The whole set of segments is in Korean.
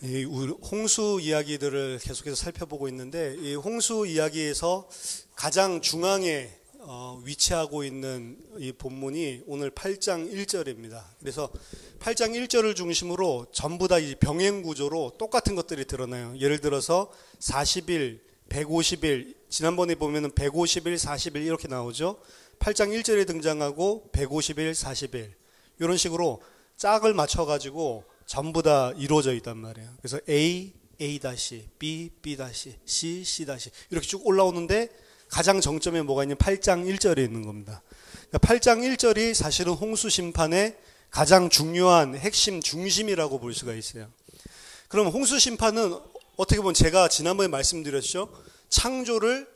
우리 홍수 이야기들을 계속해서 살펴보고 있는데, 이 홍수 이야기에서 가장 중앙에 위치하고 있는 이 본문이 오늘 8장 1절입니다. 그래서 8장 1절을 중심으로 전부 다 이 병행 구조로 똑같은 것들이 드러나요. 예를 들어서 40일, 150일, 지난번에 보면은 150일, 40일 이렇게 나오죠. 8장 1절에 등장하고 150일, 40일 이런 식으로 짝을 맞춰가지고 전부 다 이루어져 있단 말이에요. 그래서 A, A-, B, B-, C, C- 이렇게 쭉 올라오는데 가장 정점에 뭐가 있냐면 8장 1절에 있는 겁니다. 그러니까 8장 1절이 사실은 홍수 심판의 가장 중요한 핵심 중심이라고 볼 수가 있어요. 그럼 홍수 심판은 어떻게 보면 제가 지난번에 말씀드렸죠. 창조를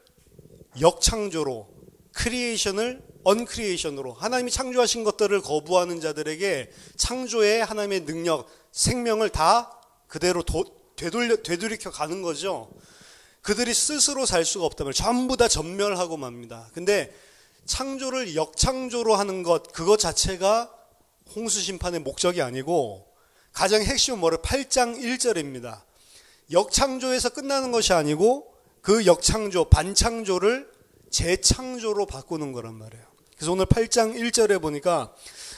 역창조로, 크리에이션을 언크리에이션으로, 하나님이 창조하신 것들을 거부하는 자들에게 창조의 하나님의 능력, 생명을 다 그대로 되돌이켜 가는 거죠. 그들이 스스로 살 수가 없다면 전부 다 전멸하고 맙니다. 근데 창조를 역창조로 하는 것, 그것 자체가 홍수 심판의 목적이 아니고 가장 핵심은 뭐를 8장 1절입니다. 역창조에서 끝나는 것이 아니고 그 역창조, 반창조를 재창조로 바꾸는 거란 말이에요. 그래서 오늘 8장 1절에 보니까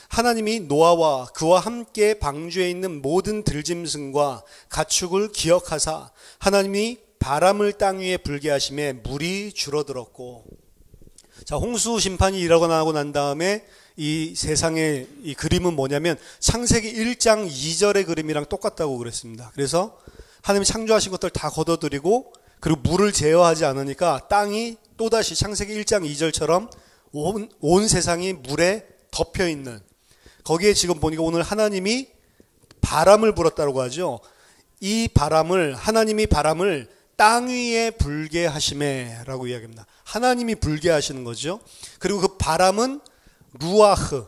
하나님이 노아와 그와 함께 방주에 있는 모든 들짐승과 가축을 기억하사 하나님이 바람을 땅 위에 불게 하심에 물이 줄어들었고. 자, 홍수 심판이 일어나고 난 다음에 이 세상의 이 그림은 뭐냐면 창세기 1장 2절의 그림이랑 똑같다고 그랬습니다. 그래서 하나님이 창조하신 것들 다 걷어들이고 그리고 물을 제어하지 않으니까 땅이 또다시 창세기 1장 2절처럼 온 세상이 물에 덮여 있는, 거기에 지금 보니까 오늘 하나님이 바람을 불었다고 하죠. 이 바람을, 하나님이 바람을 땅 위에 불게 하심에라고 이야기합니다. 하나님이 불게 하시는 거죠. 그리고 그 바람은 루아흐,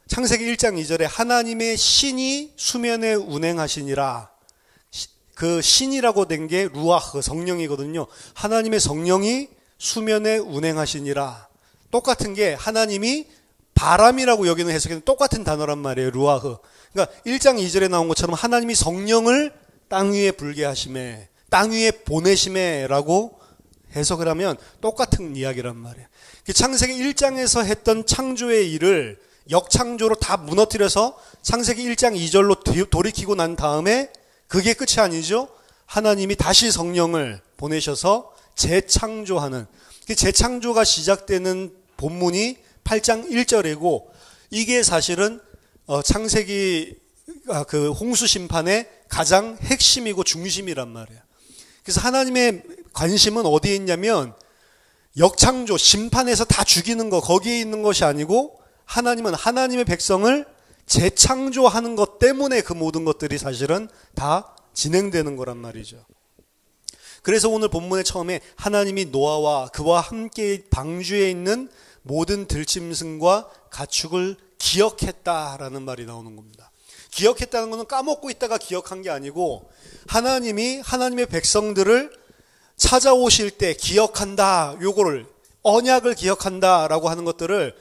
창세기 1장 2절에 하나님의 신이 수면에 운행하시니라. 그 신이라고 된 게 루아흐, 성령이거든요. 하나님의 성령이 수면에 운행하시니라. 똑같은 게 하나님이 바람이라고 여기는 해석에는 똑같은 단어란 말이에요. 루아흐. 그러니까 1장 2절에 나온 것처럼 하나님이 성령을 땅 위에 불게 하심에, 땅 위에 보내심에라고 해석을 하면 똑같은 이야기란 말이에요. 창세기 1장에서 했던 창조의 일을 역창조로 다 무너뜨려서 창세기 1장 2절로 돌이키고 난 다음에 그게 끝이 아니죠. 하나님이 다시 성령을 보내셔서 재창조하는, 재창조가 시작되는 본문이 8장 1절이고 이게 사실은 창세기 그 홍수 심판의 가장 핵심이고 중심이란 말이에요. 그래서 하나님의 관심은 어디에 있냐면 역창조, 심판에서 다 죽이는 거, 거기에 있는 것이 아니고 하나님은 하나님의 백성을 재창조하는 것 때문에 그 모든 것들이 사실은 다 진행되는 거란 말이죠. 그래서 오늘 본문의 처음에 하나님이 노아와 그와 함께 방주에 있는 모든 들짐승과 가축을 기억했다라는 말이 나오는 겁니다. 기억했다는 것은 까먹고 있다가 기억한 게 아니고 하나님이 하나님의 백성들을 찾아오실 때 기억한다, 요거를 언약을 기억한다라고 하는 것들을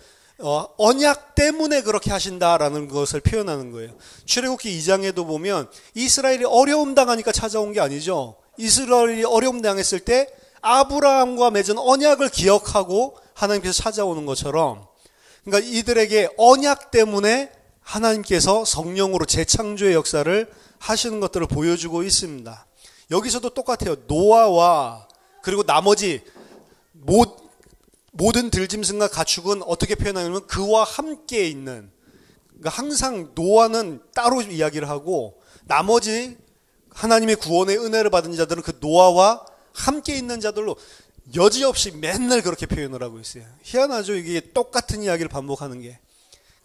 언약 때문에 그렇게 하신다라는 것을 표현하는 거예요. 출애굽기 2장에도 보면 이스라엘이 어려움 당하니까 찾아온 게 아니죠. 이스라엘이 어려움 당했을 때 아브라함과 맺은 언약을 기억하고 하나님께서 찾아오는 것처럼, 그러니까 이들에게 언약 때문에 하나님께서 성령으로 재창조의 역사를 하시는 것들을 보여주고 있습니다. 여기서도 똑같아요. 노아와 그리고 나머지 모든 들짐승과 가축은 어떻게 표현하냐면 그와 함께 있는, 그러니까 항상 노아는 따로 이야기를 하고 나머지 하나님의 구원의 은혜를 받은 자들은 그 노아와 함께 있는 자들로 여지없이 맨날 그렇게 표현을 하고 있어요. 희한하죠. 이게 똑같은 이야기를 반복하는 게.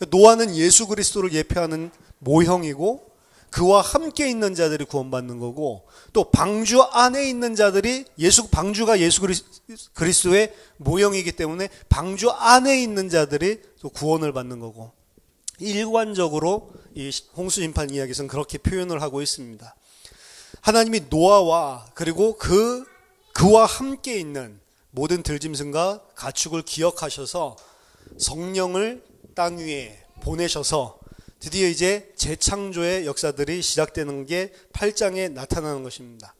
노아는 예수 그리스도를 예표하는 모형이고 그와 함께 있는 자들이 구원받는 거고, 또 방주 안에 있는 자들이 방주가 예수 그리스도의 모형이기 때문에 방주 안에 있는 자들이 또 구원을 받는 거고, 일관적으로 이 홍수 심판 이야기에서는 그렇게 표현을 하고 있습니다. 하나님이 노아와 그리고 그와 함께 있는 모든 들짐승과 가축을 기억하셔서 성령을 땅 위에 보내셔서 드디어 이제 재창조의 역사들이 시작되는 게 8장에 나타나는 것입니다.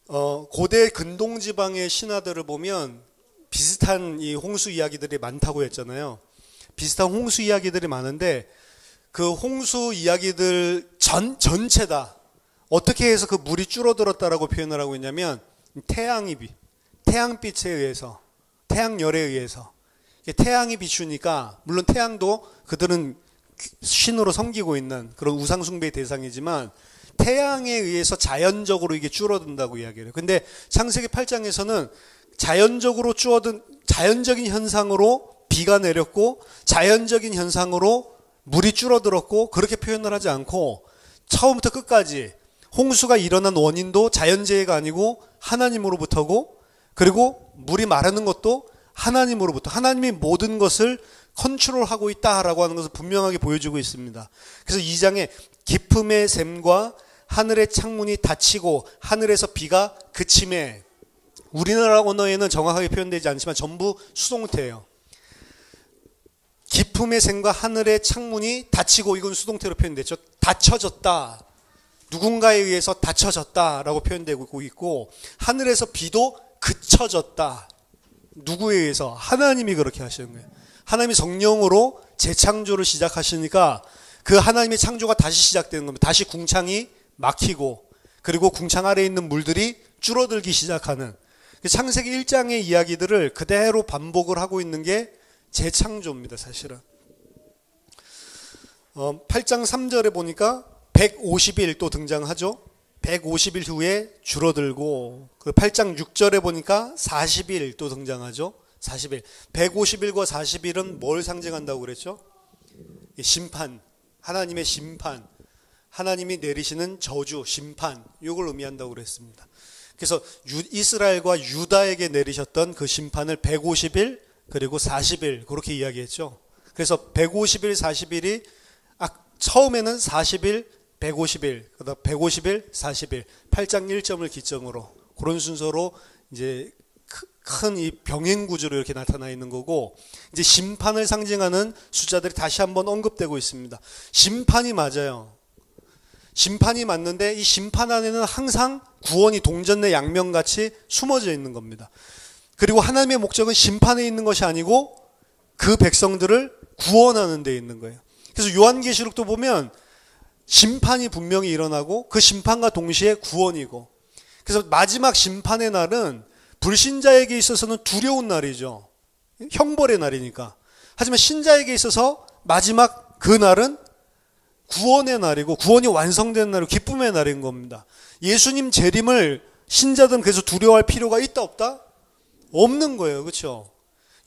고대 근동지방의 신화들을 보면 비슷한 이 홍수 이야기들이 많다고 했잖아요. 비슷한 홍수 이야기들이 많은데 그 홍수 이야기들 전체 다 어떻게 해서 그 물이 줄어들었다라고 표현을 하고 있냐면 태양빛에 의해서, 태양열에 의해서. 태양이 비추니까, 물론 태양도 그들은 신으로 섬기고 있는 그런 우상숭배의 대상이지만 태양에 의해서 자연적으로 이게 줄어든다고 이야기해요. 근데 창세기 8장에서는 자연적인 현상으로 비가 내렸고 자연적인 현상으로 물이 줄어들었고 그렇게 표현을 하지 않고 처음부터 끝까지 홍수가 일어난 원인도 자연재해가 아니고 하나님으로부터고, 그리고 물이 마르는 것도 하나님으로부터, 하나님이 모든 것을 컨트롤하고 있다라고 하는 것을 분명하게 보여주고 있습니다. 그래서 2장에 기품의 샘과 하늘의 창문이 닫히고 하늘에서 비가 그침에, 우리나라 언어에는 정확하게 표현되지 않지만 전부 수동태예요. 기품의 샘과 하늘의 창문이 닫히고, 이건 수동태로 표현됐죠. 닫혀졌다. 누군가에 의해서 닫혀졌다라고 표현되고 있고, 하늘에서 비도 그쳐졌다. 누구에 의해서? 하나님이 그렇게 하시는 거예요. 하나님이 성령으로 재창조를 시작하시니까 그 하나님의 창조가 다시 시작되는 겁니다. 다시 궁창이 막히고, 그리고 궁창 아래에 있는 물들이 줄어들기 시작하는, 창세기 1장의 이야기들을 그대로 반복을 하고 있는 게 재창조입니다, 사실은. 8장 3절에 보니까 150일 또 등장하죠. 150일 후에 줄어들고, 그 8장 6절에 보니까 40일 또 등장하죠. 40일. 150일과 40일은 뭘 상징한다고 그랬죠? 심판. 하나님의 심판. 하나님이 내리시는 저주, 심판. 이걸 의미한다고 그랬습니다. 그래서 이스라엘과 유다에게 내리셨던 그 심판을 150일 그리고 40일 그렇게 이야기했죠. 그래서 150일, 40일이 처음에는 40일, 150일, 그다음 150일, 40일, 8장 1점을 기점으로 그런 순서로 이제 큰 이 병행 구조로 이렇게 나타나 있는 거고, 이제 심판을 상징하는 숫자들이 다시 한번 언급되고 있습니다. 심판이 맞아요. 심판이 맞는데 이 심판 안에는 항상 구원이 동전의 양면같이 숨어져 있는 겁니다. 그리고 하나님의 목적은 심판에 있는 것이 아니고 그 백성들을 구원하는 데 있는 거예요. 그래서 요한계시록도 보면 심판이 분명히 일어나고 그 심판과 동시에 구원이고, 그래서 마지막 심판의 날은 불신자에게 있어서는 두려운 날이죠. 형벌의 날이니까. 하지만 신자에게 있어서 마지막 그 날은 구원의 날이고, 구원이 완성되는 날이고 기쁨의 날인 겁니다. 예수님 재림을 신자들은 그래서 두려워할 필요가 있다 없다? 없는 거예요. 그렇죠?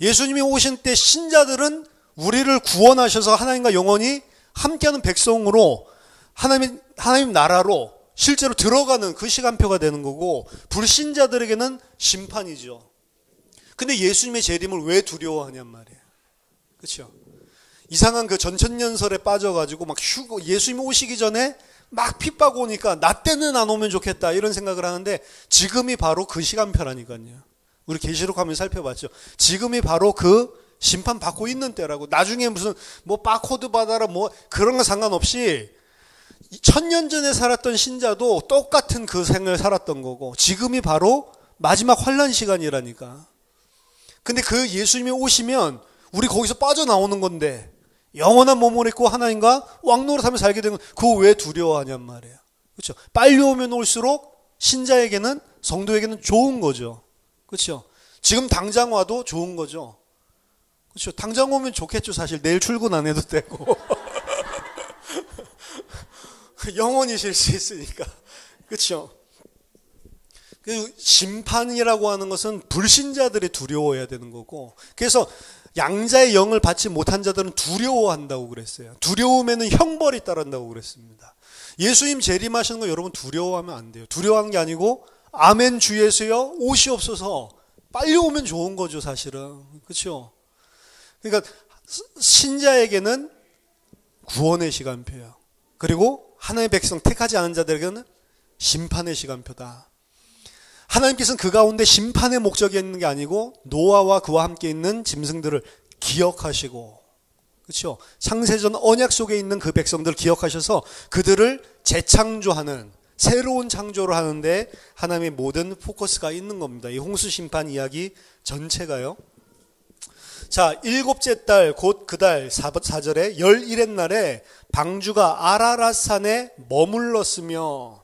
예수님이 오신 때 신자들은 우리를 구원하셔서 하나님과 영원히 함께하는 백성으로 하나님 나라로 실제로 들어가는 그 시간표가 되는 거고, 불신자들에게는 심판이죠. 근데 예수님의 재림을 왜 두려워하냔 말이에요. 그렇죠? 이상한 그 전천년설에 빠져가지고 막 예수님 오시기 전에 막 핍박 오니까 나 때는 안 오면 좋겠다 이런 생각을 하는데, 지금이 바로 그 시간표라니까요. 우리 계시록 하면 살펴봤죠. 지금이 바로 그 심판 받고 있는 때라고. 나중에 무슨 뭐 바코드 받아라 뭐 그런 거 상관없이 1000년 전에 살았던 신자도 똑같은 그 생을 살았던 거고, 지금이 바로 마지막 환난 시간이라니까. 근데 그 예수님이 오시면 우리 거기서 빠져나오는 건데, 영원한 몸을 입고 하나님과 왕노릇하며 살게 되면 그거 왜 두려워하냔 말이에요. 그렇죠? 빨리 오면 올수록 신자에게는, 성도에게는 좋은 거죠. 그렇죠? 지금 당장 와도 좋은 거죠. 그렇죠? 당장 오면 좋겠죠. 사실 내일 출근 안 해도 되고 영원히 쉴 수 있으니까. 그렇죠? 그 심판이라고 하는 것은 불신자들이 두려워해야 되는 거고, 그래서 양자의 영을 받지 못한 자들은 두려워한다고 그랬어요. 두려움에는 형벌이 따른다고 그랬습니다. 예수님 재림하시는 거 여러분 두려워하면 안 돼요. 두려워하는 게 아니고 아멘 주 예수여 오시옵소서, 빨리 오면 좋은 거죠 사실은. 그렇죠? 그러니까 신자에게는 구원의 시간표예요. 그리고 하나님의 백성 택하지 않은 자들에게는 심판의 시간표다. 하나님께서는 그 가운데 심판의 목적이 있는 게 아니고 노아와 그와 함께 있는 짐승들을 기억하시고, 그렇죠? 창세전 언약 속에 있는 그 백성들 기억하셔서 그들을 재창조하는, 새로운 창조를 하는데 하나님의 모든 포커스가 있는 겁니다. 이 홍수 심판 이야기 전체가요. 자, 일곱째 달 곧 그 달 4절에 11의 날에 방주가 아라랏산에 머물렀으며,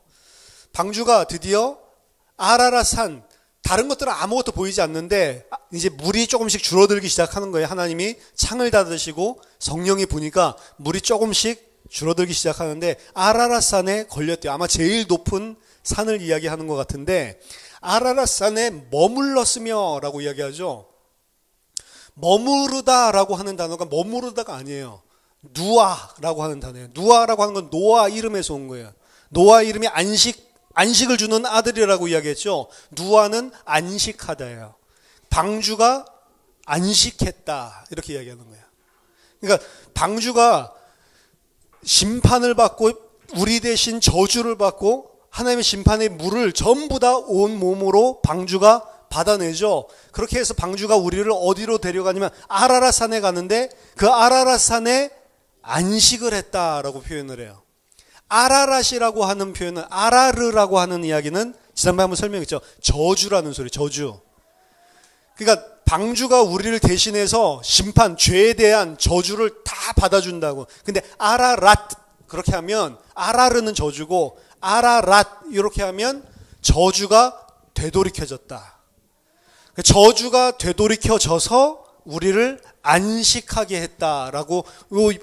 방주가 드디어 아라랏산, 다른 것들은 아무것도 보이지 않는데 이제 물이 조금씩 줄어들기 시작하는 거예요. 하나님이 창을 닫으시고 성령이 부니까 물이 조금씩 줄어들기 시작하는데 아라랏산에 걸렸대요. 아마 제일 높은 산을 이야기하는 것 같은데 아라랏산에 머물렀으며 라고 이야기하죠. 머무르다라고 하는 단어가 머무르다가 아니에요. 누아라고 하는 단어예요. 누아라고 하는 건 노아 이름에서 온 거예요. 노아 이름이 안식을 주는 아들이라고 이야기했죠. 누아는 안식하다예요. 방주가 안식했다 이렇게 이야기하는 거예요. 그러니까 방주가 심판을 받고 우리 대신 저주를 받고 하나님의 심판의 물을 전부 다 온 몸으로 방주가 받아내죠. 그렇게 해서 방주가 우리를 어디로 데려가냐면 아라랏산에 가는데 그 아라랏산에 안식을 했다라고 표현을 해요. 아라랏이라고 하는 표현은, 아라르라고 하는 이야기는 지난번에 한번 설명했죠. 저주라는 소리, 저주. 그러니까 방주가 우리를 대신해서 심판, 죄에 대한 저주를 다 받아준다고. 근데 아라랏 그렇게 하면, 아라르는 저주고 아라랏 이렇게 하면 저주가 되돌이켜졌다. 저주가 되돌이켜져서 우리를 안식하게 했다라고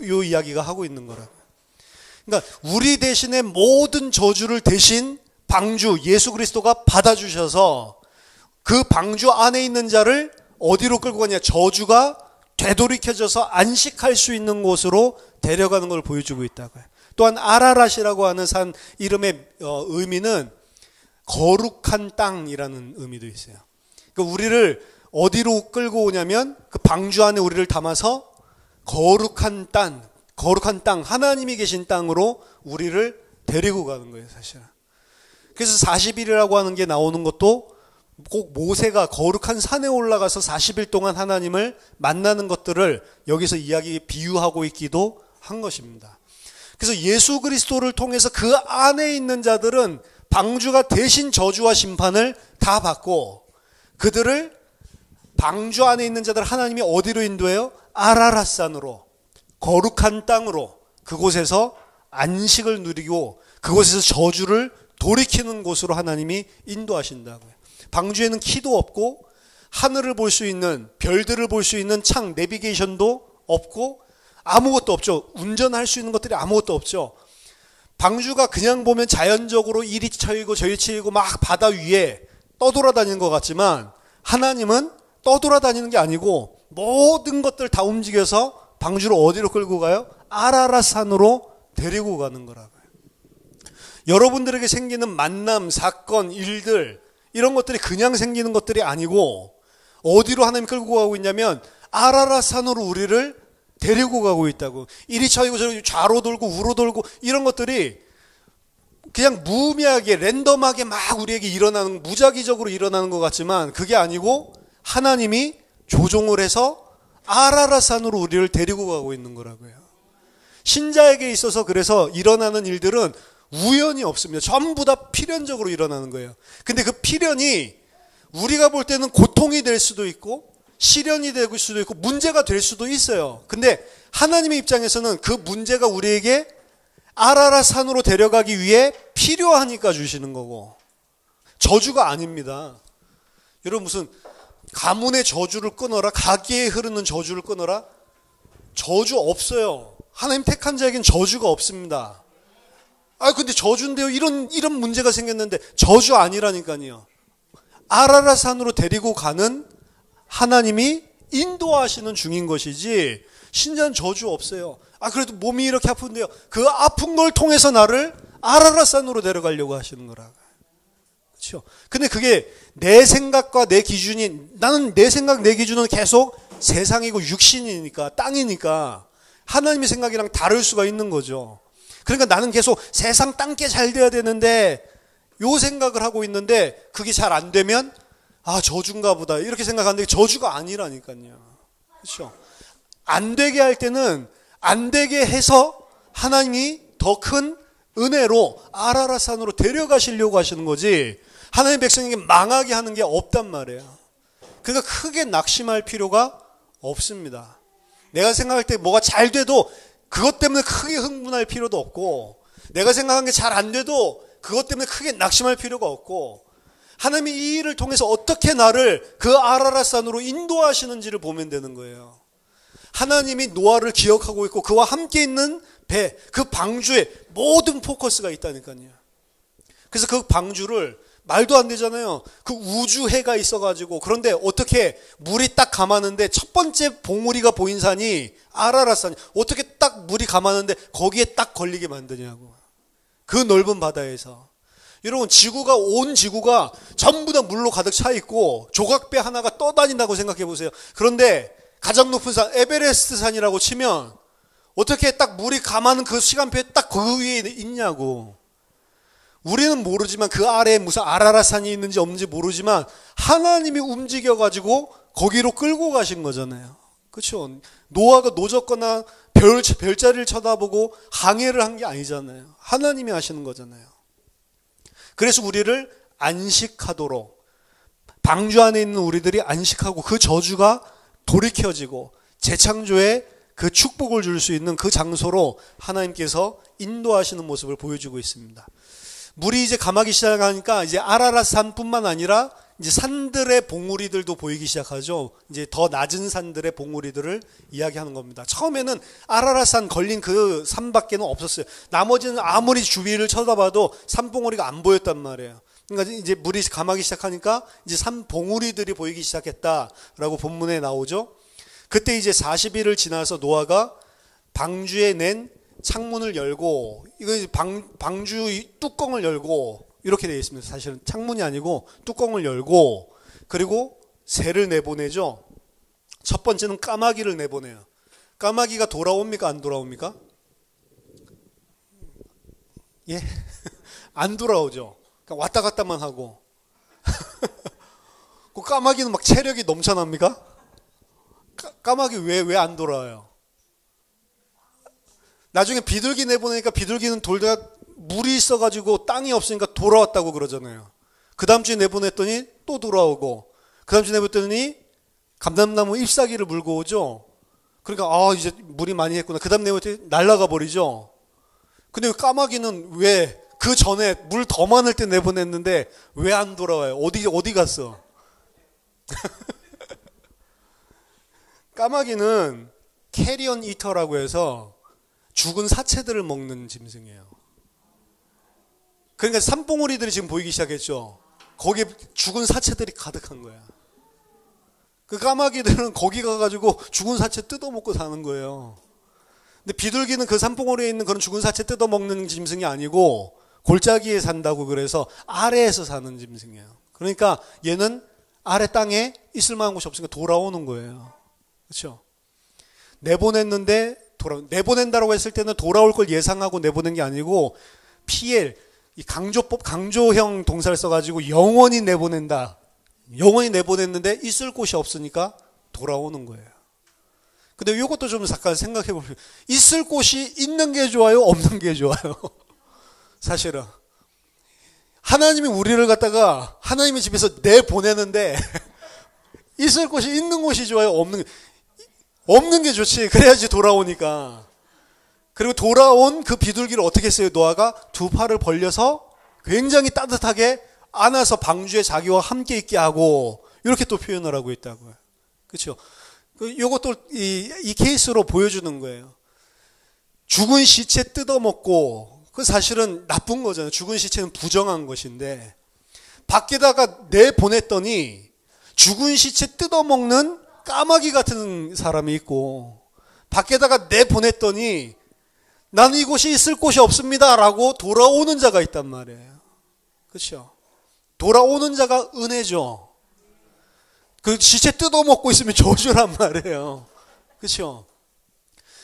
요 이야기가 하고 있는 거라고요. 그러니까 우리 대신에 모든 저주를 대신 방주 예수 그리스도가 받아주셔서 그 방주 안에 있는 자를 어디로 끌고 가냐, 저주가 되돌이켜져서 안식할 수 있는 곳으로 데려가는 걸 보여주고 있다고요. 또한 아라랏이라고 하는 산 이름의 의미는 거룩한 땅이라는 의미도 있어요. 그러니까 우리를 어디로 끌고 오냐면 그 방주 안에 우리를 담아서 거룩한 땅, 하나님이 계신 땅으로 우리를 데리고 가는 거예요, 사실은. 그래서 40일이라고 하는 게 나오는 것도 꼭 모세가 거룩한 산에 올라가서 40일 동안 하나님을 만나는 것들을 여기서 비유하고 있기도 한 것입니다. 그래서 예수 그리스도를 통해서 그 안에 있는 자들은 방주가 대신 저주와 심판을 다 받고, 그들을 방주 안에 있는 자들 하나님이 어디로 인도해요? 아라랏산으로, 거룩한 땅으로, 그곳에서 안식을 누리고 그곳에서 저주를 돌이키는 곳으로 하나님이 인도하신다고요. 방주에는 키도 없고 하늘을 볼 수 있는, 별들을 볼 수 있는 창, 내비게이션도 없고 아무것도 없죠. 운전할 수 있는 것들이 아무것도 없죠. 방주가 그냥 보면 자연적으로 이리 쳐이고 저리 치이고 막 바다 위에 떠돌아다니는 것 같지만 하나님은 떠돌아다니는 게 아니고 모든 것들 다 움직여서 방주를 어디로 끌고 가요? 아라랏산으로 데리고 가는 거라고요. 여러분들에게 생기는 만남, 사건, 일들 이런 것들이 그냥 생기는 것들이 아니고 어디로 하나님 끌고 가고 있냐면 아라랏산으로 우리를 데리고 가고 있다고. 이리 쳐이고 저리 좌로 돌고 우로 돌고 이런 것들이 그냥 무의미하게 랜덤하게 막 우리에게 일어나는, 무작위적으로 일어나는 것 같지만 그게 아니고 하나님이 조종을 해서 아라랏산으로 우리를 데리고 가고 있는 거라고요. 신자에게 있어서 그래서 일어나는 일들은 우연이 없습니다. 전부 다 필연적으로 일어나는 거예요. 근데 그 필연이 우리가 볼 때는 고통이 될 수도 있고 시련이 될 수도 있고 문제가 될 수도 있어요. 근데 하나님의 입장에서는 그 문제가 우리에게 아라랏산으로 데려가기 위해 필요하니까 주시는 거고 저주가 아닙니다. 여러분 무슨 가문의 저주를 끊어라, 가계에 흐르는 저주를 끊어라, 저주 없어요. 하나님 택한 자에겐 저주가 없습니다. 근데 저주인데요. 이런 문제가 생겼는데 저주 아니라니까요. 아라랏산으로 데리고 가는 하나님이 인도하시는 중인 것이지 신자는 저주 없어요. 그래도 몸이 이렇게 아픈데요. 그 아픈 걸 통해서 나를 아라랏산으로 데려가려고 하시는 거라고요. 그렇죠? 근데 그게 내 생각과 내 기준이, 나는 내 생각, 내 기준은 계속 세상이고 육신이니까, 땅이니까 하나님의 생각이랑 다를 수가 있는 거죠. 그러니까 나는 계속 세상 땅게 잘 돼야 되는데 요 생각을 하고 있는데 그게 잘 안 되면 저주인가 보다 이렇게 생각하는데 저주가 아니라니까요. 그렇죠? 안 되게 할 때는 안 되게 해서 하나님이 더 큰 은혜로 아라랏산으로 데려가시려고 하시는 거지, 하나님 백성에게 망하게 하는 게 없단 말이에요. 그러니까 크게 낙심할 필요가 없습니다. 내가 생각할 때 뭐가 잘 돼도 그것 때문에 크게 흥분할 필요도 없고, 내가 생각한 게 잘 안 돼도 그것 때문에 크게 낙심할 필요가 없고, 하나님이 이 일을 통해서 어떻게 나를 그 아라랏산으로 인도하시는지를 보면 되는 거예요. 하나님이 노아를 기억하고 있고 그와 함께 있는 배, 그 방주에 모든 포커스가 있다니까요. 그래서 그 방주를, 말도 안 되잖아요. 그 우주해가 있어가지고, 그런데 어떻게 물이 딱 감았는데 첫 번째 봉우리가 보인 산이 아라랏산이, 어떻게 딱 물이 감았는데 거기에 딱 걸리게 만드냐고. 그 넓은 바다에서. 여러분, 온 지구가 전부 다 물로 가득 차 있고 조각배 하나가 떠다닌다고 생각해 보세요. 그런데 가장 높은 산, 에베레스트 산이라고 치면 어떻게 딱 물이 감아는 그 시간표에 딱 그 위에 있냐고. 우리는 모르지만, 그 아래에 무슨 아라랏산이 있는지 없는지 모르지만 하나님이 움직여가지고 거기로 끌고 가신 거잖아요. 그렇죠? 노아가 노졌거나 별자리를 쳐다보고 항해를 한 게 아니잖아요. 하나님이 하시는 거잖아요. 그래서 우리를 안식하도록, 방주 안에 있는 우리들이 안식하고 그 저주가 돌이켜지고 재창조의 그 축복을 줄 수 있는 그 장소로 하나님께서 인도하시는 모습을 보여주고 있습니다. 물이 이제 감하기 시작하니까 이제 아라랏산뿐만 아니라 이제 산들의 봉우리들도 보이기 시작하죠. 이제 더 낮은 산들의 봉우리들을 이야기하는 겁니다. 처음에는 아라랏산 걸린 그 산밖에는 없었어요. 나머지는 아무리 주위를 쳐다봐도 산봉우리가 안 보였단 말이에요. 그러니까 이제 물이 감하기 시작하니까 이제 산 봉우리들이 보이기 시작했다라고 본문에 나오죠. 그때 이제 40일을 지나서 노아가 방주에 낸 창문을 열고, 이거 방주 뚜껑을 열고, 이렇게 되어 있습니다. 사실은 창문이 아니고 뚜껑을 열고, 그리고 새를 내보내죠. 첫 번째는 까마귀를 내보내요. 까마귀가 돌아옵니까? 안 돌아옵니까? 예? 안 돌아오죠. 그러니까 왔다 갔다만 하고. 그 까마귀는 막 체력이 넘쳐납니까? 까마귀 왜 안 돌아와요? 나중에 비둘기 내보내니까 비둘기는 돌다가 물이 있어가지고 땅이 없으니까 돌아왔다고 그러잖아요. 그 다음 주에 내보냈더니 또 돌아오고, 그 다음 주에 내보냈더니 감람나무 잎사귀를 물고 오죠. 그러니까 이제 물이 많이 했구나. 그 다음 내보냈더니 날아가 버리죠. 근데 까마귀는 왜 그 전에 물 더 많을 때 내보냈는데 왜 안 돌아와요? 어디 갔어? 까마귀는 캐리언 이터라고 해서 죽은 사체들을 먹는 짐승이에요. 그러니까 산봉우리들이 지금 보이기 시작했죠. 거기에 죽은 사체들이 가득한 거야. 그 까마귀들은 거기 가가지고 죽은 사체 뜯어먹고 사는 거예요. 근데 비둘기는 그 산봉우리에 있는 그런 죽은 사체 뜯어먹는 짐승이 아니고 골짜기에 산다고, 그래서 아래에서 사는 짐승이에요. 그러니까 얘는 아래 땅에 있을 만한 곳이 없으니까 돌아오는 거예요. 그렇죠? 내보냈는데 내보낸다고 했을 때는 돌아올 걸 예상하고 내보낸 게 아니고, PL, 이 강조형 동사를 써가지고 영원히 내보낸다. 영원히 내보냈는데 있을 곳이 없으니까 돌아오는 거예요. 근데 이것도 좀 잠깐 생각해 보세요. 있을 곳이 있는 게 좋아요? 없는 게 좋아요? 사실은. 하나님이 우리를 갖다가 하나님의 집에서 내보내는데 있을 곳이 있는 곳이 좋아요? 없는 게 좋지. 그래야지 돌아오니까. 그리고 돌아온 그 비둘기를 어떻게 했어요? 노아가 두 팔을 벌려서 굉장히 따뜻하게 안아서 방주에 자기와 함께 있게 하고, 이렇게 또 표현을 하고 있다고요. 그렇죠? 이것도 이 케이스로 보여주는 거예요. 죽은 시체 뜯어먹고, 그 사실은 나쁜 거잖아요. 죽은 시체는 부정한 것인데, 밖에다가 내보냈더니 죽은 시체 뜯어먹는 까마귀 같은 사람이 있고, 밖에다가 내보냈더니 나는 이곳이 있을 곳이 없습니다 라고 돌아오는 자가 있단 말이에요. 그렇죠? 돌아오는 자가 은혜죠. 그 시체 뜯어먹고 있으면 저주란 말이에요. 그렇죠?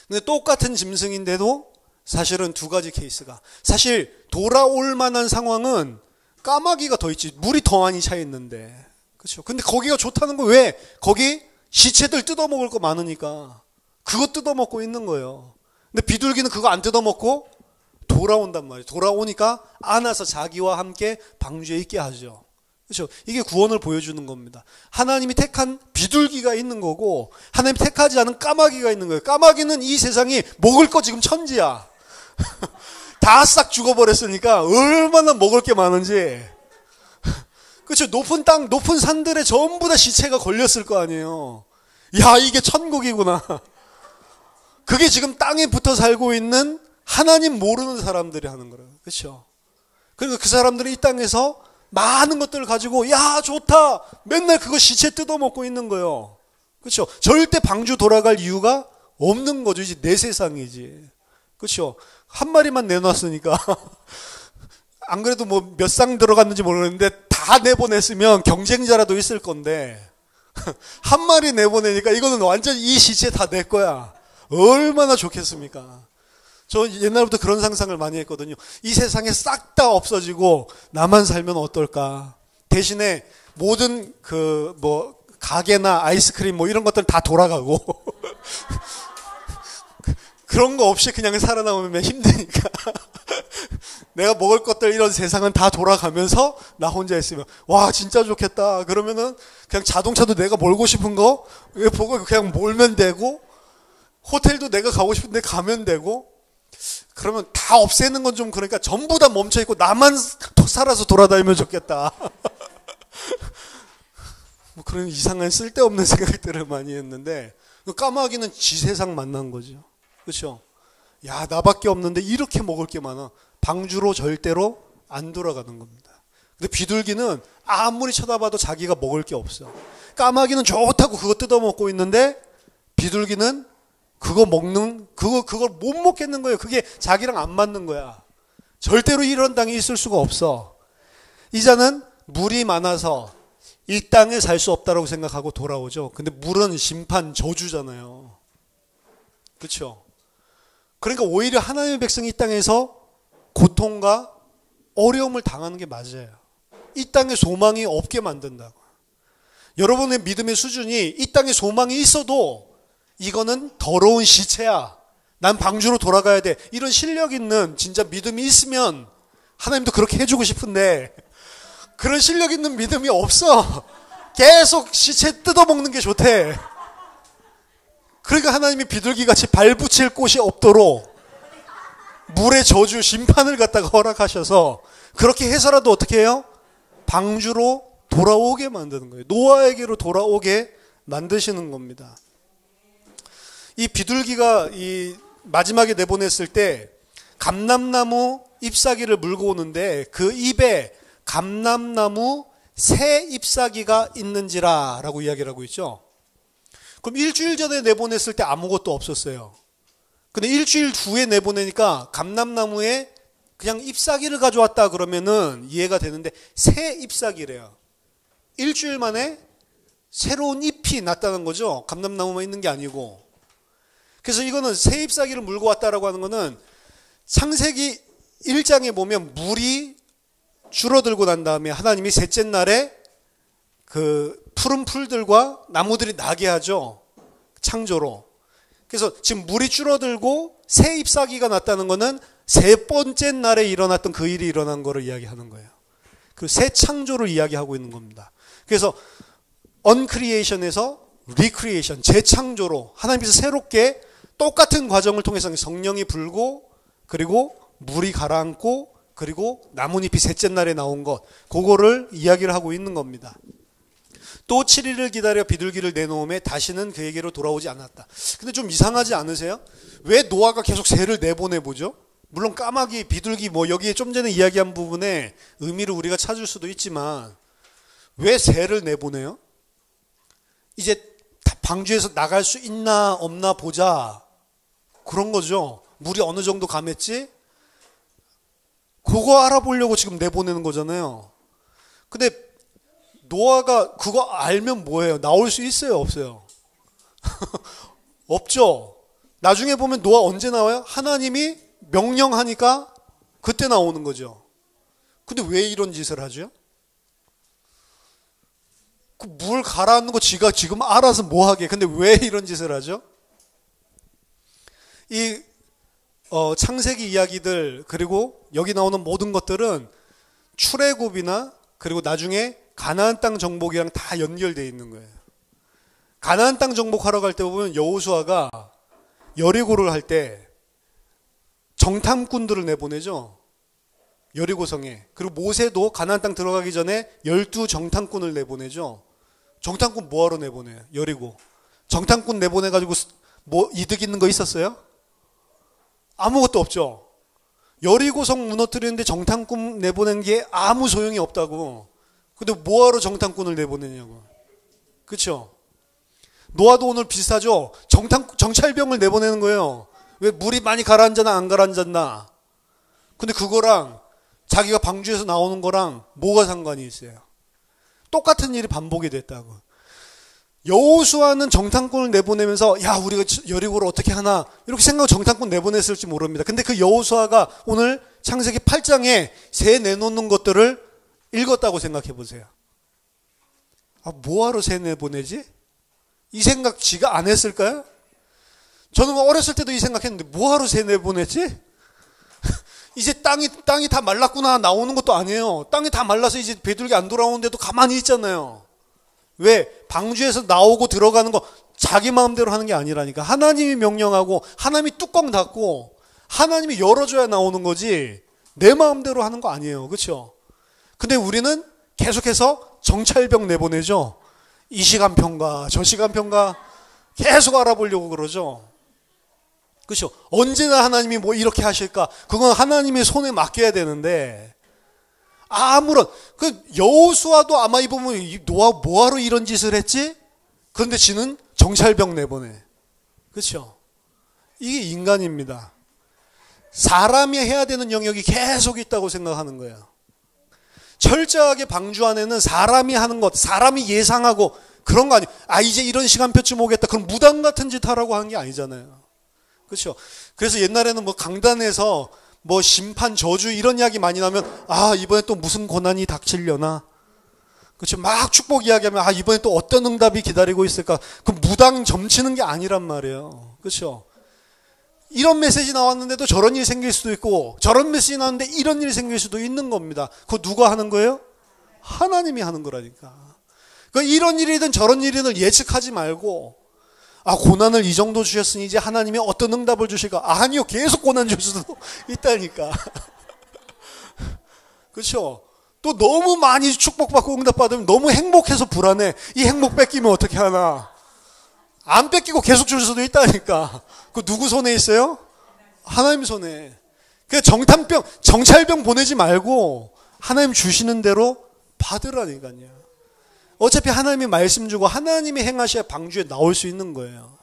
근데 똑같은 짐승인데도 사실은 두 가지 케이스가, 사실 돌아올 만한 상황은 까마귀가 더 있지, 물이 더 많이 차 있는데. 그렇죠? 근데 거기가 좋다는 거 왜? 거기 시체들 뜯어먹을 거 많으니까. 그거 뜯어먹고 있는 거예요. 근데 비둘기는 그거 안 뜯어먹고 돌아온단 말이에요. 돌아오니까 안아서 자기와 함께 방주에 있게 하죠. 그렇죠? 이게 구원을 보여주는 겁니다. 하나님이 택한 비둘기가 있는 거고 하나님이 택하지 않은 까마귀가 있는 거예요. 까마귀는 이 세상이 먹을 거 지금 천지야. 다 싹 죽어버렸으니까 얼마나 먹을 게 많은지. 그렇죠? 높은 땅, 높은 산들에 전부 다 시체가 걸렸을 거 아니에요. 야, 이게 천국이구나. 그게 지금 땅에 붙어 살고 있는 하나님 모르는 사람들이 하는 거예요. 그렇죠? 그러니까 그 사람들이 이 땅에서 많은 것들을 가지고 야 좋다 맨날 그거 시체 뜯어먹고 있는 거예요. 그렇죠? 절대 방주 돌아갈 이유가 없는 거죠. 이제 내 세상이지. 그렇죠? 한 마리만 내놨으니까 안 그래도 뭐 몇 쌍 들어갔는지 모르겠는데 다 내보냈으면 경쟁자라도 있을 건데 한 마리 내보내니까 이거는 완전 이 시체 다 내 거야. 얼마나 좋겠습니까? 저 옛날부터 그런 상상을 많이 했거든요. 이 세상에 싹 다 없어지고 나만 살면 어떨까? 대신에 모든 그 뭐 가게나 아이스크림 뭐 이런 것들 다 돌아가고 그런 거 없이 그냥 살아남으면 힘드니까 내가 먹을 것들 이런 세상은 다 돌아가면서 나 혼자 있으면 와 진짜 좋겠다. 그러면은 그냥 자동차도 내가 몰고 싶은 거 보고 그냥 몰면 되고 호텔도 내가 가고 싶은데 가면 되고 그러면 다 없애는 건 좀 그러니까 전부 다 멈춰있고 나만 살아서 돌아다니면 좋겠다. 뭐 그런 이상한 쓸데없는 생각들을 많이 했는데 까마귀는 지 세상 만난 거죠. 그렇죠? 야 나밖에 없는데 이렇게 먹을 게 많아. 방주로 절대로 안 돌아가는 겁니다. 근데 비둘기는 아무리 쳐다봐도 자기가 먹을 게 없어. 까마귀는 좋다고 그거 뜯어먹고 있는데 비둘기는 그걸 못 먹겠는 거예요. 그게 자기랑 안 맞는 거야. 절대로 이런 땅에 있을 수가 없어. 이자는 물이 많아서 이 땅에 살 수 없다라고 생각하고 돌아오죠. 근데 물은 심판 저주잖아요. 그렇죠? 그러니까 오히려 하나님의 백성이 이 땅에서 고통과 어려움을 당하는 게 맞아요. 이 땅에 소망이 없게 만든다고. 여러분의 믿음의 수준이 이 땅에 소망이 있어도 이거는 더러운 시체야. 난 방주로 돌아가야 돼. 이런 실력 있는 진짜 믿음이 있으면 하나님도 그렇게 해주고 싶은데 그런 실력 있는 믿음이 없어. 계속 시체 뜯어먹는 게 좋대. 그러니까 하나님이 비둘기같이 발붙일 곳이 없도록 물의 저주, 심판을 갖다가 허락하셔서 그렇게 해서라도 어떻게 해요? 방주로 돌아오게 만드는 거예요. 노아에게로 돌아오게 만드시는 겁니다. 이 비둘기가 이 마지막에 내보냈을 때 감람나무 잎사귀를 물고 오는데 그 입에 감람나무 새 잎사귀가 있는지라 라고 이야기를 하고 있죠. 그럼 일주일 전에 내보냈을 때 아무것도 없었어요. 근데 일주일 후에 내보내니까 감람나무에 그냥 잎사귀를 가져왔다 그러면은 이해가 되는데 새 잎사귀래요. 일주일 만에 새로운 잎이 났다는 거죠. 감람나무만 있는 게 아니고. 그래서 이거는 새 잎사귀를 물고 왔다라고 하는 거는 창세기 1장에 보면 물이 줄어들고 난 다음에 하나님이 셋째 날에 그 푸른 풀들과 나무들이 나게 하죠. 창조로. 그래서 지금 물이 줄어들고 새 잎사귀가 났다는 거는 세 번째 날에 일어났던 그 일이 일어난 거를 이야기하는 거예요. 그 새 창조를 이야기하고 있는 겁니다. 그래서 언크리에이션에서 리크리에이션, 재창조로 하나님께서 새롭게 똑같은 과정을 통해서 성령이 불고 그리고 물이 가라앉고 그리고 나뭇잎이 셋째 날에 나온 것, 그거를 이야기를 하고 있는 겁니다. 또 7일을 기다려 비둘기를 내놓음에 다시는 그에게로 돌아오지 않았다. 근데 좀 이상하지 않으세요? 왜 노아가 계속 새를 내보내보죠? 물론 까마귀, 비둘기 뭐 여기에 좀 전에 이야기한 부분에 의미를 우리가 찾을 수도 있지만 왜 새를 내보내요? 이제 방주에서 나갈 수 있나 없나 보자. 그런 거죠. 물이 어느 정도 감했지? 그거 알아보려고 지금 내보내는 거잖아요. 근데 노아가 그거 알면 뭐예요? 나올 수 있어요? 없어요? 없죠. 나중에 보면 노아 언제 나와요? 하나님이 명령하니까 그때 나오는 거죠. 근데 왜 이런 짓을 하죠? 그 물 가라앉는 거 지가 지금 알아서 뭐 하게. 근데 왜 이런 짓을 하죠? 이 창세기 이야기들 그리고 여기 나오는 모든 것들은 출애굽이나 그리고 나중에 가나안 땅 정복이랑 다 연결되어 있는 거예요. 가나안 땅 정복하러 갈 때 보면 여호수아가 여리고를 할 때 정탐꾼들을 내보내죠. 여리고성에. 그리고 모세도 가나안 땅 들어가기 전에 12 정탐꾼을 내보내죠. 정탐꾼 뭐하러 내보내요? 여리고. 정탐꾼 내보내가지고 뭐 이득 있는 거 있었어요? 아무것도 없죠. 여리고성 무너뜨리는데 정탐꾼 내보낸 게 아무 소용이 없다고. 근데 뭐하러 정탐꾼을 내보내냐고. 그렇죠? 노아도 오늘 비슷하죠. 정찰병을 내보내는 거예요. 왜 물이 많이 가라앉았나 안 가라앉았나. 근데 그거랑 자기가 방주에서 나오는 거랑 뭐가 상관이 있어요? 똑같은 일이 반복이 됐다고. 여호수아는 정탐꾼을 내보내면서 야 우리가 여리고를 어떻게 하나 이렇게 생각하고 정탐꾼 내보냈을지 모릅니다. 근데 그 여호수아가 오늘 창세기 8장에 새 내놓는 것들을 읽었다고 생각해 보세요. 아 뭐하러 새 내보내지? 이 생각 지가 안 했을까요? 저는 어렸을 때도 이 생각했는데 뭐하러 새 내보내지? 이제 땅이 다 말랐구나 나오는 것도 아니에요. 땅이 다 말라서 이제 비둘기 안 돌아오는데도 가만히 있잖아요. 왜? 방주에서 나오고 들어가는 거 자기 마음대로 하는 게 아니라니까. 하나님이 명령하고 하나님이 뚜껑 닫고 하나님이 열어줘야 나오는 거지 내 마음대로 하는 거 아니에요. 그렇죠? 근데 우리는 계속해서 정찰병 내보내죠. 이 시간표인가 저 시간표인가 계속 알아보려고 그러죠. 그렇죠? 언제나 하나님이 뭐 이렇게 하실까? 그건 하나님의 손에 맡겨야 되는데 아무런 그 여호수아도 아마 이 보면 노아 뭐하러 이런 짓을 했지? 그런데 지는 정찰병 내보내. 그렇죠? 이게 인간입니다. 사람이 해야 되는 영역이 계속 있다고 생각하는 거예요. 철저하게 방주 안에는 사람이 하는 것, 사람이 예상하고 그런 거 아니에요. 아 이제 이런 시간표쯤 오겠다. 그럼 무당 같은 짓 하라고 하는 게 아니잖아요. 그렇죠? 그래서 옛날에는 뭐 강단에서 뭐 심판 저주 이런 이야기 많이 나면 아 이번에 또 무슨 고난이 닥치려나. 그렇죠? 막 축복 이야기하면 아 이번에 또 어떤 응답이 기다리고 있을까. 그 무당 점치는 게 아니란 말이에요. 그렇죠? 이런 메시지 나왔는데도 저런 일이 생길 수도 있고 저런 메시지 나왔는데 이런 일이 생길 수도 있는 겁니다. 그거 누가 하는 거예요? 하나님이 하는 거라니까. 그러니까 이런 일이든 저런 일이든 예측하지 말고 아 고난을 이 정도 주셨으니 이제 하나님이 어떤 응답을 주실까? 아니요. 계속 고난 줄 수도 있다니까. 그렇죠? 또 너무 많이 축복받고 응답받으면 너무 행복해서 불안해. 이 행복 뺏기면 어떻게 하나. 안 뺏기고 계속 줄 수도 있다니까. 그 누구 손에 있어요? 하나님 손에. 그러니까 정찰병 보내지 말고 하나님 주시는 대로 받으라니까요. 어차피 하나님이 말씀 주고 하나님이 행하셔야 방주에 나올 수 있는 거예요.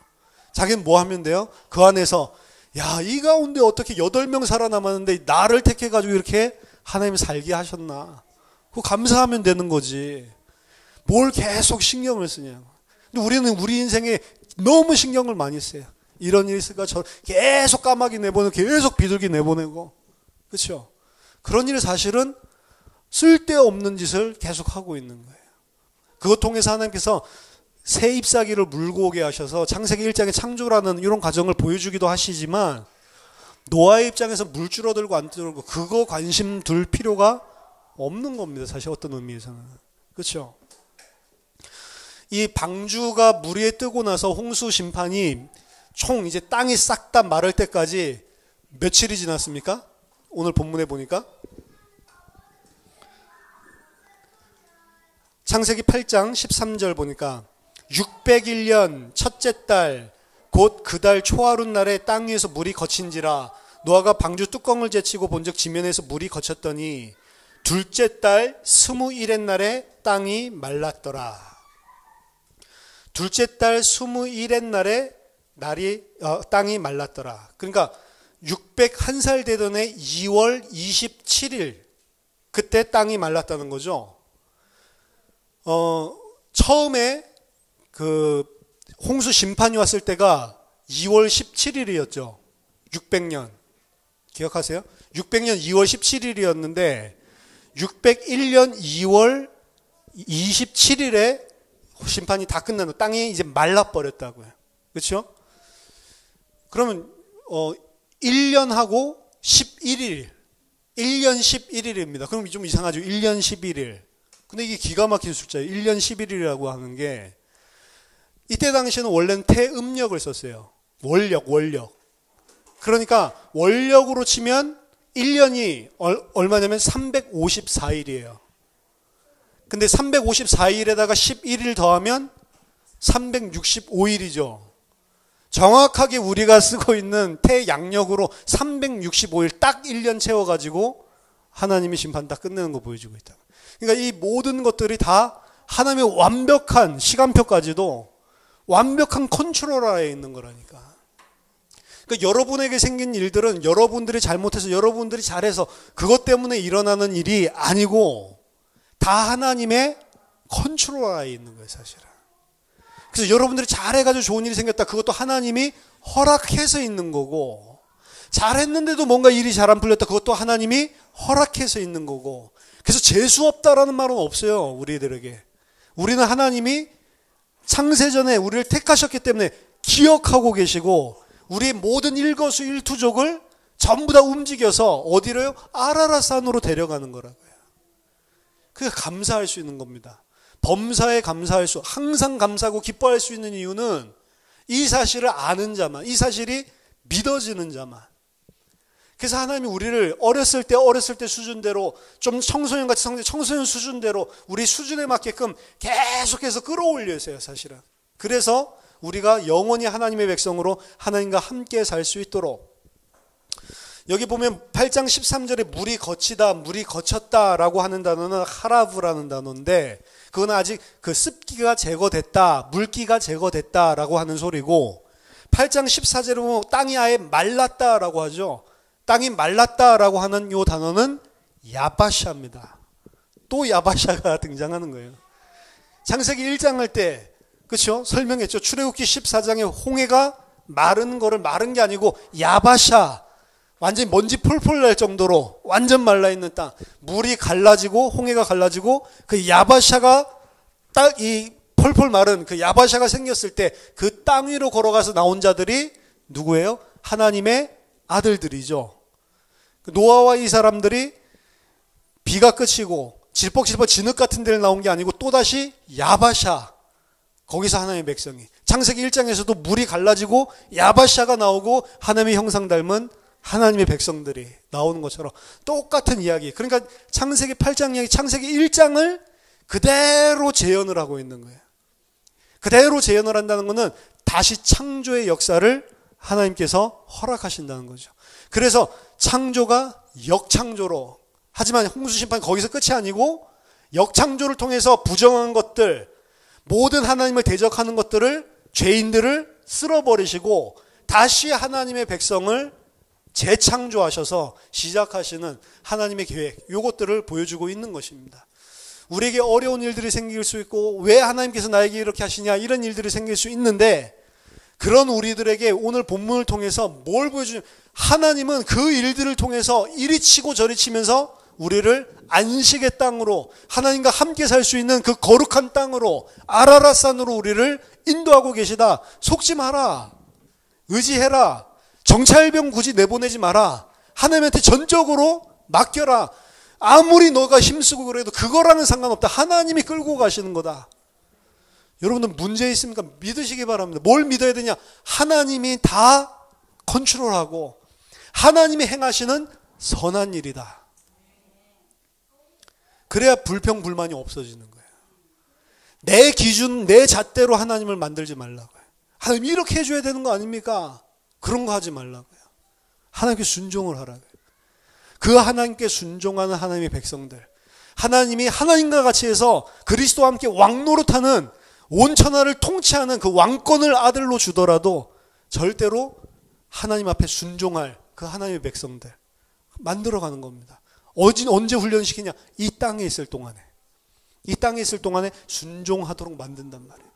자기는 뭐 하면 돼요? 그 안에서 야, 이 가운데 어떻게 8명 살아남았는데 나를 택해가지고 이렇게 하나님이 살게 하셨나. 그거 감사하면 되는 거지. 뭘 계속 신경을 쓰냐고. 근데 우리는 우리 인생에 너무 신경을 많이 써요. 이런 일이 있을까? 계속 까마귀 내보내고 계속 비둘기 내보내고. 그렇죠? 그런 일을 사실은 쓸데없는 짓을 계속 하고 있는 거예요. 그것 통해서 하나님께서 새 잎사귀를 물고 오게 하셔서 창세기 1장의 창조라는 이런 과정을 보여주기도 하시지만 노아의 입장에서 물 줄어들고 안 줄어들고 그거 관심 둘 필요가 없는 겁니다. 사실 어떤 의미에서는. 그렇죠? 이 방주가 물 위에 뜨고 나서 홍수 심판이 총 이제 땅이 싹 다 마를 때까지 며칠이 지났습니까? 오늘 본문에 보니까 창세기 8장 13절 보니까 601년 첫째 달 곧 그 달 초하룻 날에 땅 위에서 물이 거친지라 노아가 방주 뚜껑을 제치고 본즉 지면에서 물이 거쳤더니 둘째 달 21의 날에 땅이 말랐더라. 둘째 달 21의 날에 땅이 말랐더라. 그러니까 601살 되던 해 2월 27일 그때 땅이 말랐다는 거죠. 처음에 그 홍수 심판이 왔을 때가 2월 17일이었죠. 600년. 기억하세요? 600년 2월 17일이었는데 601년 2월 27일에 심판이 다 끝나는 땅이 이제 말라버렸다고요. 그렇죠? 그러면 1년하고 11일. 1년 11일입니다. 그럼 좀 이상하죠. 1년 11일. 근데 이게 기가 막힌 숫자예요. 1년 11일이라고 하는 게 이때 당시에는 원래는 태음력을 썼어요. 월력. 그러니까 월력으로 치면 1년이 얼마냐면 354일이에요. 근데 354일에다가 11일 더하면 365일이죠. 정확하게 우리가 쓰고 있는 태양력으로 365일 딱 1년 채워가지고 하나님이 심판 딱 끝내는 거 보여주고 있다. 그러니까 이 모든 것들이 다 하나님의 완벽한 시간표까지도 완벽한 컨트롤 하에 있는 거라니까. 그러니까 여러분에게 생긴 일들은 여러분들이 잘못해서 여러분들이 잘해서 그것 때문에 일어나는 일이 아니고 다 하나님의 컨트롤 하에 있는 거예요, 사실은. 그래서 여러분들이 잘해가지고 좋은 일이 생겼다. 그것도 하나님이 허락해서 있는 거고, 잘했는데도 뭔가 일이 잘 안 풀렸다. 그것도 하나님이 허락해서 있는 거고. 그래서 재수 없다라는 말은 없어요, 우리들에게. 우리는 하나님이 창세전에 우리를 택하셨기 때문에 기억하고 계시고, 우리의 모든 일거수일투족을 전부 다 움직여서 어디로요? 아라랏산으로 데려가는 거라고요. 그게 감사할 수 있는 겁니다. 범사에 감사할 수, 항상 감사하고 기뻐할 수 있는 이유는 이 사실을 아는 자만, 이 사실이 믿어지는 자만. 그래서 하나님이 우리를 어렸을 때 수준대로 좀 청소년같이 청소년 수준대로 우리 수준에 맞게끔 계속해서 끌어올려서요, 사실은. 그래서 우리가 영원히 하나님의 백성으로 하나님과 함께 살 수 있도록. 여기 보면 8장 13절에 물이 거치다, 물이 거쳤다라고 하는 단어는 하라브라는 단어인데, 그건 아직 그 습기가 제거됐다, 물기가 제거됐다라고 하는 소리고, 8장 14절에 보면 땅이 아예 말랐다라고 하죠. 땅이 말랐다라고 하는 이 단어는 야바샤입니다. 또 야바샤가 등장하는 거예요. 창세기 1장 할 때, 그렇죠? 설명했죠. 출애굽기 14장에 홍해가 마른 거를 마른 게 아니고 야바샤, 완전히 먼지 폴폴 날 정도로 완전 말라있는 땅, 물이 갈라지고 홍해가 갈라지고 그 야바샤가 딱 이 폴폴 마른 그 야바샤가 생겼을 때 그 땅 위로 걸어가서 나온 자들이 누구예요? 하나님의 아들들이죠. 노아와 이 사람들이 비가 그치고 질퍽질퍽 진흙 같은 데를 나온 게 아니고 또다시 야바샤, 거기서 하나님의 백성이, 창세기 1장에서도 물이 갈라지고 야바샤가 나오고 하나님의 형상 닮은 하나님의 백성들이 나오는 것처럼 똑같은 이야기. 그러니까 창세기 8장 이야기, 창세기 1장을 그대로 재현을 하고 있는 거예요. 그대로 재현을 한다는 것은 다시 창조의 역사를 하나님께서 허락하신다는 거죠. 그래서 창조가 역창조로, 하지만 홍수심판 거기서 끝이 아니고 역창조를 통해서 부정한 것들, 모든 하나님을 대적하는 것들을, 죄인들을 쓸어버리시고 다시 하나님의 백성을 재창조하셔서 시작하시는 하나님의 계획, 이것들을 보여주고 있는 것입니다. 우리에게 어려운 일들이 생길 수 있고, 왜 하나님께서 나에게 이렇게 하시냐, 이런 일들이 생길 수 있는데, 그런 우리들에게 오늘 본문을 통해서 뭘 보여주냐, 하나님은 그 일들을 통해서 이리 치고 저리 치면서 우리를 안식의 땅으로, 하나님과 함께 살 수 있는 그 거룩한 땅으로, 아라랏산으로 우리를 인도하고 계시다. 속지 마라. 의지해라. 정찰병 굳이 내보내지 마라. 하나님한테 전적으로 맡겨라. 아무리 너가 힘쓰고 그래도 그거랑은 상관없다. 하나님이 끌고 가시는 거다. 여러분들 문제 있습니까? 믿으시기 바랍니다. 뭘 믿어야 되냐? 하나님이 다 컨트롤하고 하나님이 행하시는 선한 일이다. 그래야 불평불만이 없어지는 거예요. 내 기준, 내 잣대로 하나님을 만들지 말라고요. 하나님 이렇게 해줘야 되는 거 아닙니까? 그런 거 하지 말라고요. 하나님께 순종을 하라고요. 그 하나님께 순종하는 하나님의 백성들, 하나님이 하나님과 같이 해서 그리스도와 함께 왕노릇하는, 온 천하를 통치하는 그 왕권을 아들로 주더라도 절대로 하나님 앞에 순종할 그 하나님의 백성들 만들어가는 겁니다. 언제 훈련시키냐? 이 땅에 있을 동안에. 이 땅에 있을 동안에 순종하도록 만든단 말이에요.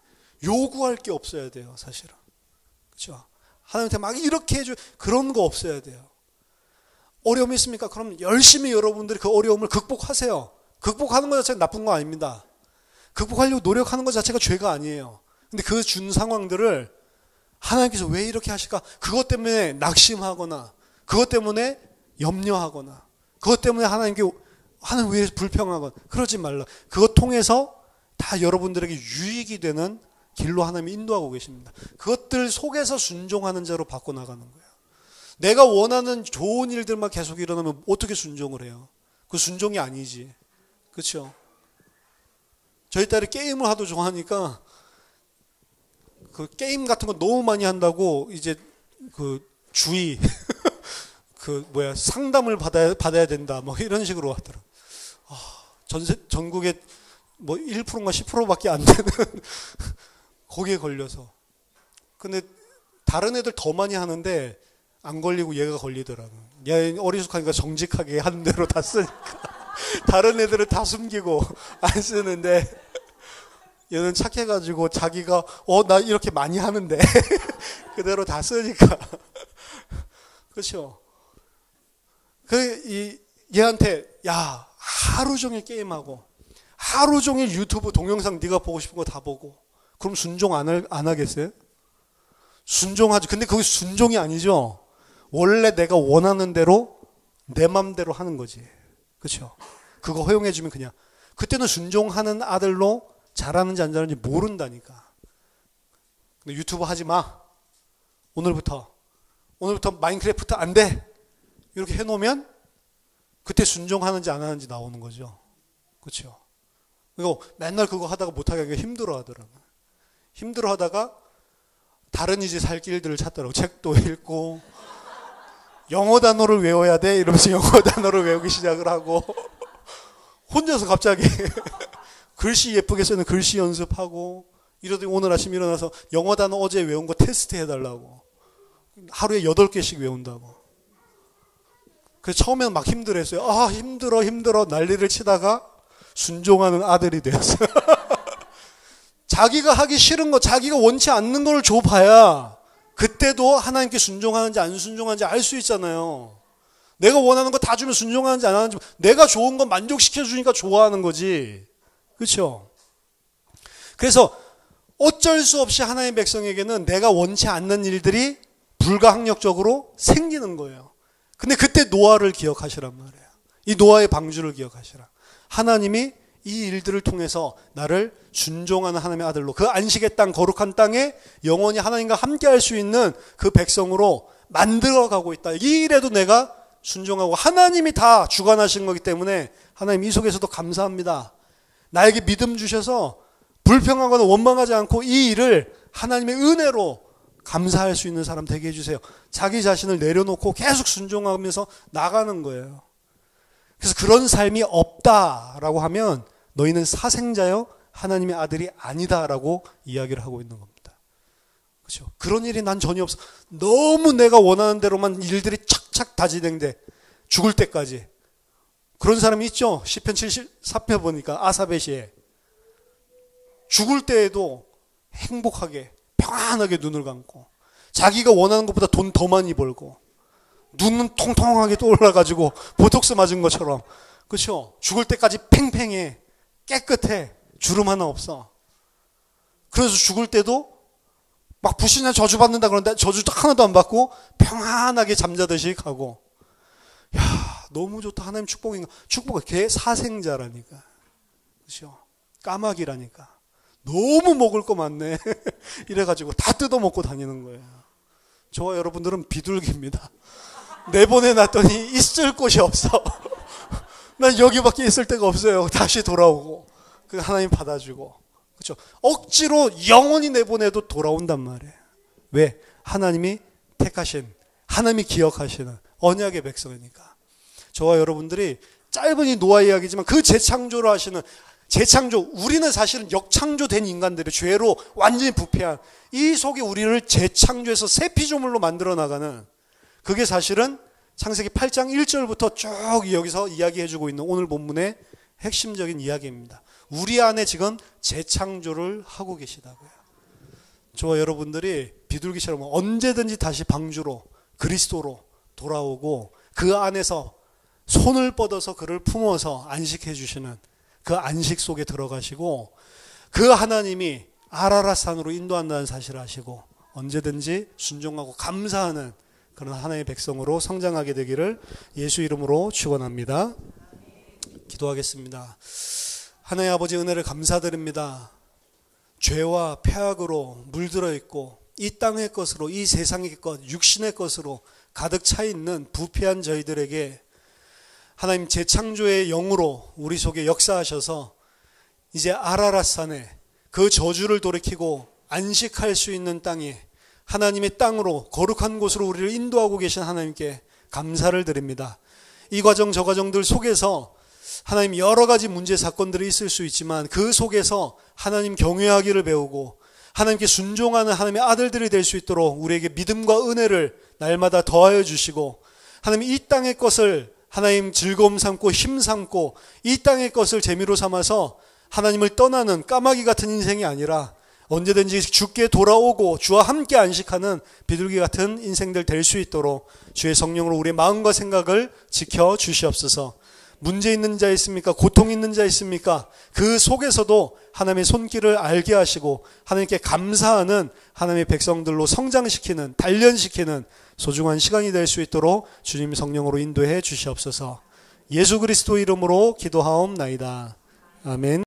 요구할 게 없어야 돼요, 사실은. 그렇죠? 하나님한테 막 이렇게 해줘, 그런 거 없어야 돼요. 어려움이 있습니까? 그럼 열심히 여러분들이 그 어려움을 극복하세요. 극복하는 것 자체가 나쁜 거 아닙니다. 극복하려고 노력하는 것 자체가 죄가 아니에요. 근데 그 준 상황들을 하나님께서 왜 이렇게 하실까? 그것 때문에 낙심하거나 그것 때문에 염려하거나 그것 때문에 하나님 왜 불평하거나 그러지 말라. 그것 통해서 다 여러분들에게 유익이 되는 길로 하나님이 인도하고 계십니다. 그것들 속에서 순종하는 자로 바꿔나가는 거예요. 내가 원하는 좋은 일들만 계속 일어나면 어떻게 순종을 해요? 그 순종이 아니지. 그렇죠? 저희 딸이 게임을 하도 좋아하니까 그 게임 같은 거 너무 많이 한다고 이제 그 주의 상담을 받아야 된다 뭐 이런 식으로 하더라. 전국에 뭐 1%인가 10%밖에 안 되는 거기에 걸려서. 근데 다른 애들 더 많이 하는데 안 걸리고 얘가 걸리더라고. 얘 어리숙하니까 정직하게 하는 대로 다 쓰니까. 다른 애들은 다 숨기고 안 쓰는데 얘는 착해가지고 자기가 나 이렇게 많이 하는데 그대로 다 쓰니까. 그렇죠? 얘한테 야 하루 종일 게임하고 하루 종일 유튜브 동영상 네가 보고 싶은 거 다 보고 그럼 순종 안 하겠어요? 순종하죠. 근데 그게 순종이 아니죠. 원래 내가 원하는 대로 내 맘대로 하는 거지. 그렇죠? 그거 허용해주면 그냥 그때는 순종하는 아들로 잘하는지 안 잘하는지 모른다니까. 근데 유튜브 하지 마. 오늘부터 마인크래프트 안 돼. 이렇게 해놓으면 그때 순종하는지 안 하는지 나오는 거죠. 그렇죠? 그리고 맨날 그거 하다가 못하게 하기가 힘들어하더라고요. 힘들어하다가 다른 이제 살 길들을 찾더라고요. 책도 읽고 영어 단어를 외워야 돼 이러면서 영어 단어를 외우기 시작을 하고 혼자서 갑자기 글씨 예쁘게 쓰는 글씨 연습하고 이러더니 오늘 아침 일어나서 영어 단어 어제 외운 거 테스트 해달라고 하루에 8개씩 외운다고. 그래서 처음에는 막 힘들었어요. 힘들어 난리를 치다가 순종하는 아들이 되었어요. 자기가 하기 싫은 거, 자기가 원치 않는 걸 줘봐야 그때도 하나님께 순종하는지 안 순종하는지 알 수 있잖아요. 내가 원하는 거 다 주면 순종하는지 안 하는지, 내가 좋은 거 만족시켜 주니까 좋아하는 거지. 그렇죠? 그래서 어쩔 수 없이 하나님의 백성에게는 내가 원치 않는 일들이 불가항력적으로 생기는 거예요. 근데 그때 노아를 기억하시란 말이에요. 이 노아의 방주를 기억하시라. 하나님이 이 일들을 통해서 나를 순종하는 하나님의 아들로 그 안식의 땅, 거룩한 땅에 영원히 하나님과 함께 할 수 있는 그 백성으로 만들어가고 있다. 이 일에도 내가 순종하고 하나님이 다 주관하시는 거기 때문에 하나님 이 속에서도 감사합니다. 나에게 믿음 주셔서 불평하거나 원망하지 않고 이 일을 하나님의 은혜로 감사할 수 있는 사람 되게 해주세요. 자기 자신을 내려놓고 계속 순종하면서 나가는 거예요. 그래서 그런 삶이 없다라고 하면 너희는 사생자여 하나님의 아들이 아니다라고 이야기를 하고 있는 겁니다. 그렇죠? 그런 일이 난 전혀 없어. 너무 내가 원하는 대로만 일들이 착착 다 진행돼. 죽을 때까지. 그런 사람이 있죠? 시편 74편 보니까 아사베시에 죽을 때에도 행복하게 평안하게 눈을 감고 자기가 원하는 것보다 돈 더 많이 벌고 눈은 통통하게 떠올라가지고 보톡스 맞은 것처럼. 그렇죠? 죽을 때까지 팽팽해. 깨끗해. 주름 하나 없어. 그래서 죽을 때도 막 불신자 저주 받는다 그러는데 저주도 하나도 안 받고 평안하게 잠자듯이 가고. 야, 너무 좋다. 하나님 축복인가? 축복은 걔 사생자라니까. 그렇죠? 까마귀라니까. 너무 먹을 거 많네. 이래가지고 다 뜯어먹고 다니는 거예요. 저와 여러분들은 비둘기입니다. 내보내놨더니 있을 곳이 없어. 난 여기밖에 있을 데가 없어요. 다시 돌아오고. 그 하나님 받아주고. 그렇죠? 억지로 영원히 내보내도 돌아온단 말이에요. 왜? 하나님이 택하신, 하나님이 기억하시는 언약의 백성이니까. 저와 여러분들이 짧은 이 노아 이야기지만 그 재창조를 하시는 재창조, 우리는 사실은 역창조된 인간들이 죄로 완전히 부패한 이 속에 우리를 재창조해서 새 피조물로 만들어 나가는 그게 사실은 창세기 8장 1절부터 쭉 여기서 이야기해주고 있는 오늘 본문의 핵심적인 이야기입니다. 우리 안에 지금 재창조를 하고 계시다고요. 저와 여러분들이 비둘기처럼 언제든지 다시 방주로 그리스도로 돌아오고 그 안에서 손을 뻗어서 그를 품어서 안식해 주시는 그 안식 속에 들어가시고 그 하나님이 아라랏 산으로 인도한다는 사실을 아시고 언제든지 순종하고 감사하는 그런 하나님의 백성으로 성장하게 되기를 예수 이름으로 축원합니다. 기도하겠습니다. 하나님 아버지 은혜를 감사드립니다. 죄와 폐악으로 물들어 있고 이 땅의 것으로, 이 세상의 것, 육신의 것으로 가득 차 있는 부패한 저희들에게 하나님 재창조의 영으로 우리 속에 역사하셔서 이제 아라랏산에 그 저주를 돌이키고 안식할 수 있는 땅에 하나님의 땅으로 거룩한 곳으로 우리를 인도하고 계신 하나님께 감사를 드립니다. 이 과정 저 과정들 속에서 하나님 여러 가지 문제 사건들이 있을 수 있지만 그 속에서 하나님 경외하기를 배우고 하나님께 순종하는 하나님의 아들들이 될 수 있도록 우리에게 믿음과 은혜를 날마다 더하여 주시고 하나님 이 땅의 것을 하나님 즐거움 삼고 힘 삼고 이 땅의 것을 재미로 삼아서 하나님을 떠나는 까마귀 같은 인생이 아니라 언제든지 주께 돌아오고 주와 함께 안식하는 비둘기 같은 인생들 될 수 있도록 주의 성령으로 우리의 마음과 생각을 지켜 주시옵소서. 문제 있는 자 있습니까? 고통 있는 자 있습니까? 그 속에서도 하나님의 손길을 알게 하시고 하나님께 감사하는 하나님의 백성들로 성장시키는, 단련시키는 소중한 시간이 될 수 있도록 주님 성령으로 인도해 주시옵소서. 예수 그리스도 이름으로 기도하옵나이다. 아멘.